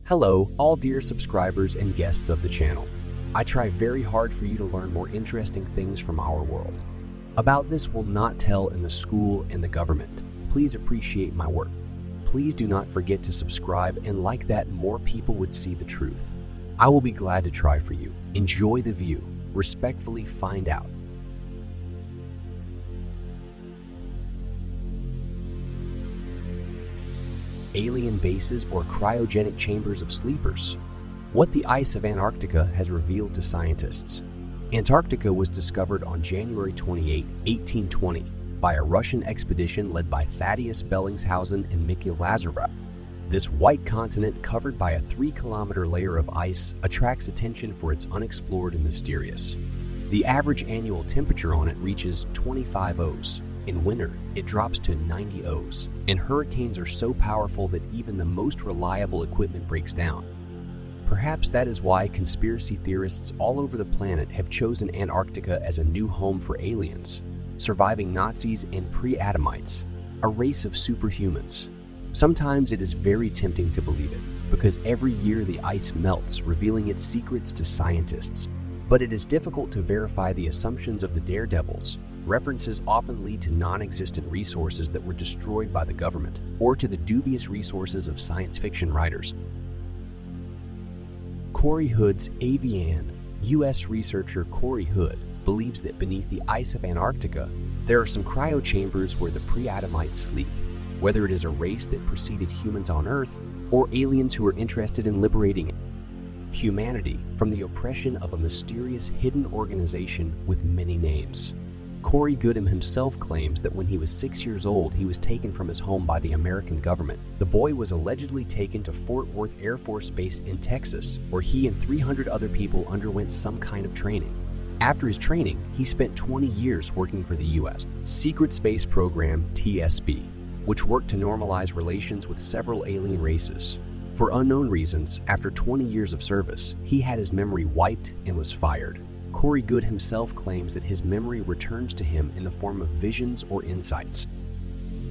Hello, all dear subscribers and guests of the channel. I try very hard for you to learn more interesting things from our world. About this will not tell in the school and the government. Please appreciate my work. Please do not forget to subscribe, and like that more people would see the truth. I will be glad to try for you. Enjoy the view. Respectfully find out. Alien bases or cryogenic chambers of sleepers. What the ice of Antarctica has revealed to scientists. Antarctica was discovered on January 28, 1820 by a Russian expedition led by Thaddeus Bellingshausen and Mikhail Lazarev. This white continent, covered by a 3-kilometer layer of ice, attracts attention for its unexplored and mysterious. The average annual temperature on it reaches 25 O's. In winter, it drops to 90 O's, and hurricanes are so powerful that even the most reliable equipment breaks down. Perhaps that is why conspiracy theorists all over the planet have chosen Antarctica as a new home for aliens, surviving Nazis and pre-Adamites, a race of superhumans. Sometimes it is very tempting to believe it, because every year the ice melts, revealing its secrets to scientists. But it is difficult to verify the assumptions of the daredevils. References often lead to non-existent resources that were destroyed by the government, or to the dubious resources of science fiction writers. Corey Hood's avian. U.S. researcher Corey Hood believes that beneath the ice of Antarctica, there are some cryochambers where the pre-Adamites sleep, whether it is a race that preceded humans on Earth, or aliens who are interested in liberating humanity from the oppression of a mysterious hidden organization with many names. Corey Goodham himself claims that when he was 6 years old, he was taken from his home by the American government. The boy was allegedly taken to Fort Worth Air Force Base in Texas, where he and 300 other people underwent some kind of training. After his training, he spent 20 years working for the U.S. Secret Space Program, TSP, which worked to normalize relations with several alien races. For unknown reasons, after 20 years of service, he had his memory wiped and was fired. Corey Good himself claims that his memory returns to him in the form of visions or insights.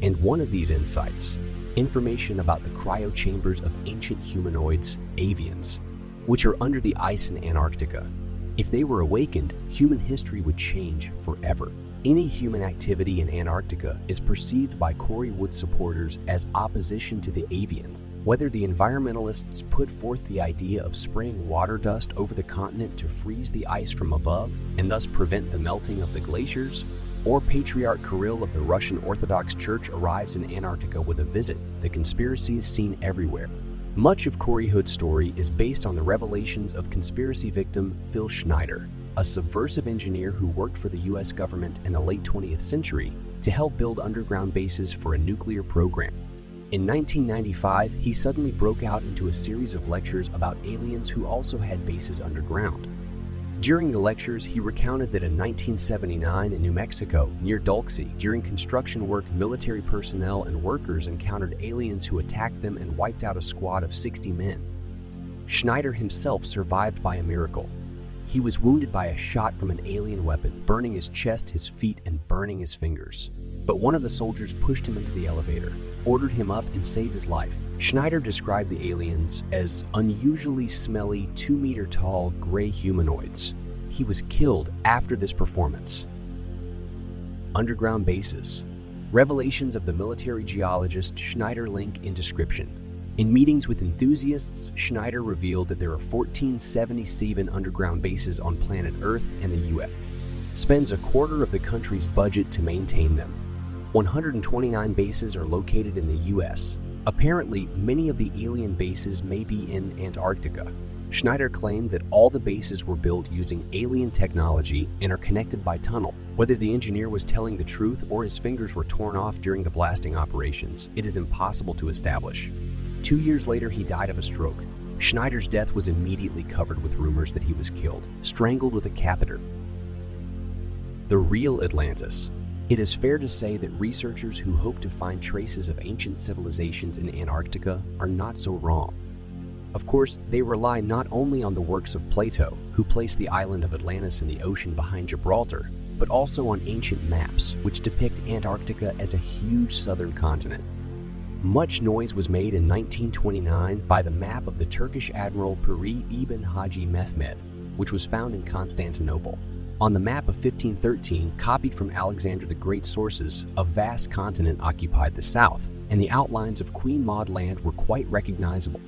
And one of these insights, information about the cryochambers of ancient humanoids, avians, which are under the ice in Antarctica. If they were awakened, human history would change forever. Any human activity in Antarctica is perceived by Corey Wood supporters as opposition to the avians. Whether the environmentalists put forth the idea of spraying water dust over the continent to freeze the ice from above and thus prevent the melting of the glaciers, or Patriarch Kirill of the Russian Orthodox Church arrives in Antarctica with a visit, the conspiracy is seen everywhere. Much of Corey Hood's story is based on the revelations of conspiracy victim Phil Schneider, a subversive engineer who worked for the U.S. government in the late 20th century to help build underground bases for a nuclear program. In 1995, he suddenly broke out into a series of lectures about aliens who also had bases underground. During the lectures, he recounted that in 1979 in New Mexico, near Dulce, during construction work, military personnel and workers encountered aliens who attacked them and wiped out a squad of 60 men. Schneider himself survived by a miracle. He was wounded by a shot from an alien weapon, burning his chest, his feet, and burning his fingers. But one of the soldiers pushed him into the elevator, ordered him up, and saved his life. Schneider described the aliens as unusually smelly, 2-meter-tall, gray humanoids. He was killed after this performance. Underground bases. Revelations of the military geologist Schneider link in description. In meetings with enthusiasts, Schneider revealed that there are 1477 underground bases on planet Earth, and the U.S. spends a quarter of the country's budget to maintain them. 129 bases are located in the U.S. Apparently, many of the alien bases may be in Antarctica. Schneider claimed that all the bases were built using alien technology and are connected by tunnel. Whether the engineer was telling the truth or his fingers were torn off during the blasting operations, it is impossible to establish. 2 years later, he died of a stroke. Schneider's death was immediately covered with rumors that he was killed, strangled with a catheter. The real Atlantis. It is fair to say that researchers who hope to find traces of ancient civilizations in Antarctica are not so wrong. Of course, they rely not only on the works of Plato, who placed the island of Atlantis in the ocean behind Gibraltar, but also on ancient maps, which depict Antarctica as a huge southern continent. Much noise was made in 1929 by the map of the Turkish admiral Piri ibn Haji Mehmed, which was found in Constantinople. On the map of 1513, copied from Alexander the Great's sources, a vast continent occupied the south, and the outlines of Queen Maud Land were quite recognizable.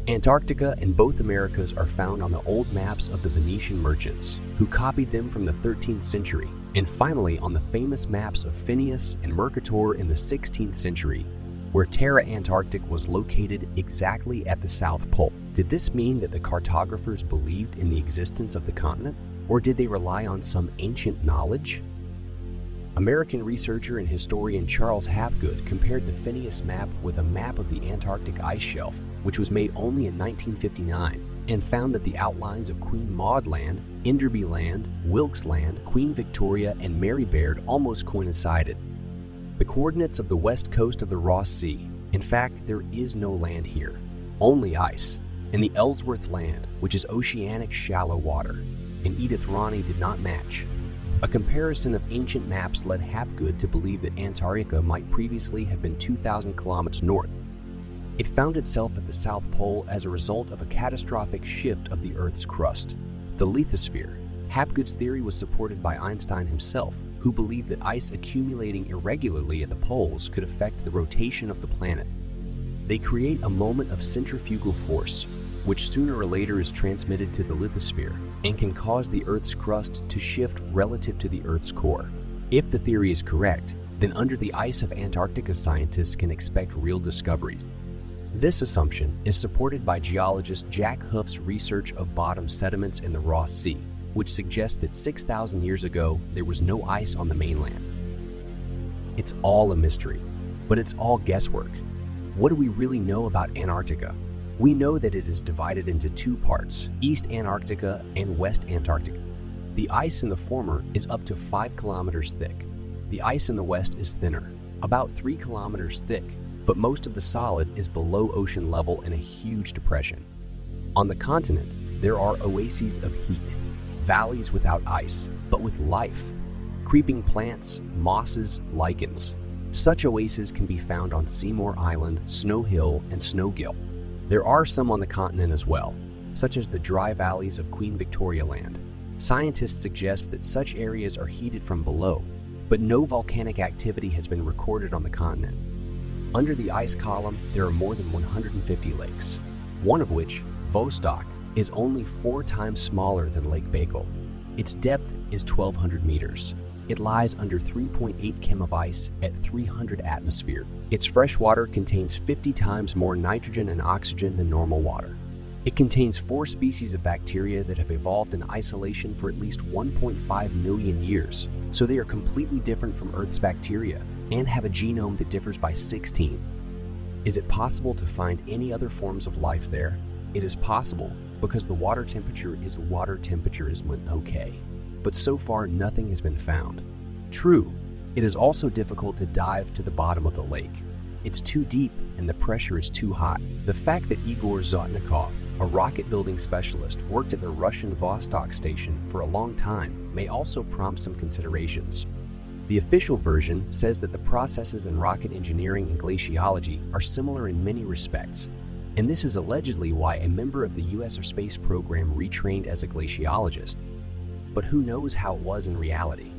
Antarctica and both Americas are found on the old maps of the Venetian merchants, who copied them from the 13th century, and finally on the famous maps of Phineas and Mercator in the 16th century, where Terra Antarctica was located exactly at the South Pole. Did this mean that the cartographers believed in the existence of the continent? Or did they rely on some ancient knowledge? American researcher and historian Charles Hapgood compared the Phineas map with a map of the Antarctic ice shelf, which was made only in 1959, and found that the outlines of Queen Maud Land, Enderby Land, Wilkes Land, Queen Victoria, and Mary Baird almost coincided. The coordinates of the west coast of the Ross Sea. In fact, there is no land here, only ice, and the Ellsworth Land, which is oceanic shallow water, and Edith Roney did not match. A comparison of ancient maps led Hapgood to believe that Antarctica might previously have been 2,000 kilometers north. It found itself at the South Pole as a result of a catastrophic shift of the Earth's crust, the lithosphere. Hapgood's theory was supported by Einstein himself, who believed that ice accumulating irregularly at the poles could affect the rotation of the planet. They create a moment of centrifugal force, which sooner or later is transmitted to the lithosphere and can cause the Earth's crust to shift relative to the Earth's core. If the theory is correct, then under the ice of Antarctica, scientists can expect real discoveries. This assumption is supported by geologist Jack Huff's research of bottom sediments in the Ross Sea, which suggests that 6,000 years ago there was no ice on the mainland. It's all a mystery, but it's all guesswork. What do we really know about Antarctica? We know that it is divided into two parts, East Antarctica and West Antarctica. The ice in the former is up to 5 kilometers thick. The ice in the west is thinner, about 3 kilometers thick, but most of the solid is below ocean level in a huge depression. On the continent, there are oases of heat, valleys without ice, but with life, creeping plants, mosses, lichens. Such oases can be found on Seymour Island, Snow Hill, and Snowgill. There are some on the continent as well, such as the dry valleys of Queen Victoria Land. Scientists suggest that such areas are heated from below, but no volcanic activity has been recorded on the continent. Under the ice column, there are more than 150 lakes, one of which, Vostok, is only 4 times smaller than Lake Baikal. Its depth is 1,200 meters. It lies under 3.8 km of ice at 300 atmosphere. Its fresh water contains 50 times more nitrogen and oxygen than normal water. It contains 4 species of bacteria that have evolved in isolation for at least 1.5 million years, so they are completely different from Earth's bacteria and have a genome that differs by 16. Is it possible to find any other forms of life there? It is possible because the water temperature is okay. But so far nothing has been found. True, it is also difficult to dive to the bottom of the lake. It's too deep and the pressure is too hot. The fact that Igor Zotnikov, a rocket building specialist, worked at the Russian Vostok station for a long time may also prompt some considerations. The official version says that the processes in rocket engineering and glaciology are similar in many respects, and this is allegedly why a member of the US space program retrained as a glaciologist. But who knows how it was in reality?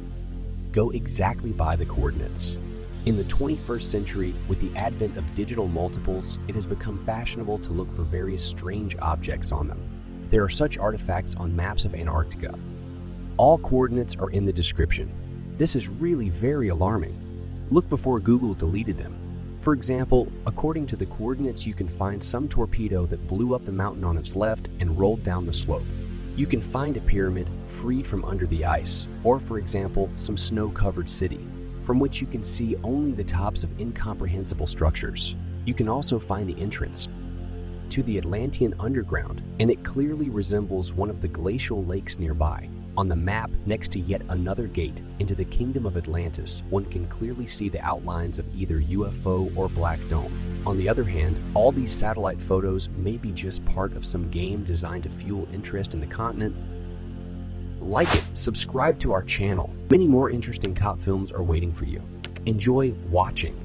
Go exactly by the coordinates. In the 21st century, with the advent of digital multiples, it has become fashionable to look for various strange objects on them. There are such artifacts on maps of Antarctica. All coordinates are in the description. This is really very alarming. Look before Google deleted them. For example, according to the coordinates, you can find some torpedo that blew up the mountain on its left and rolled down the slope. You can find a pyramid freed from under the ice, or for example, some snow-covered city, from which you can see only the tops of incomprehensible structures. You can also find the entrance to the Atlantean underground, and it clearly resembles one of the glacial lakes nearby. On the map, next to yet another gate into the kingdom of Atlantis, one can clearly see the outlines of either UFO or black dome. On the other hand, all these satellite photos may be just part of some game designed to fuel interest in the continent. Like it, subscribe to our channel. Many more interesting top films are waiting for you. Enjoy watching.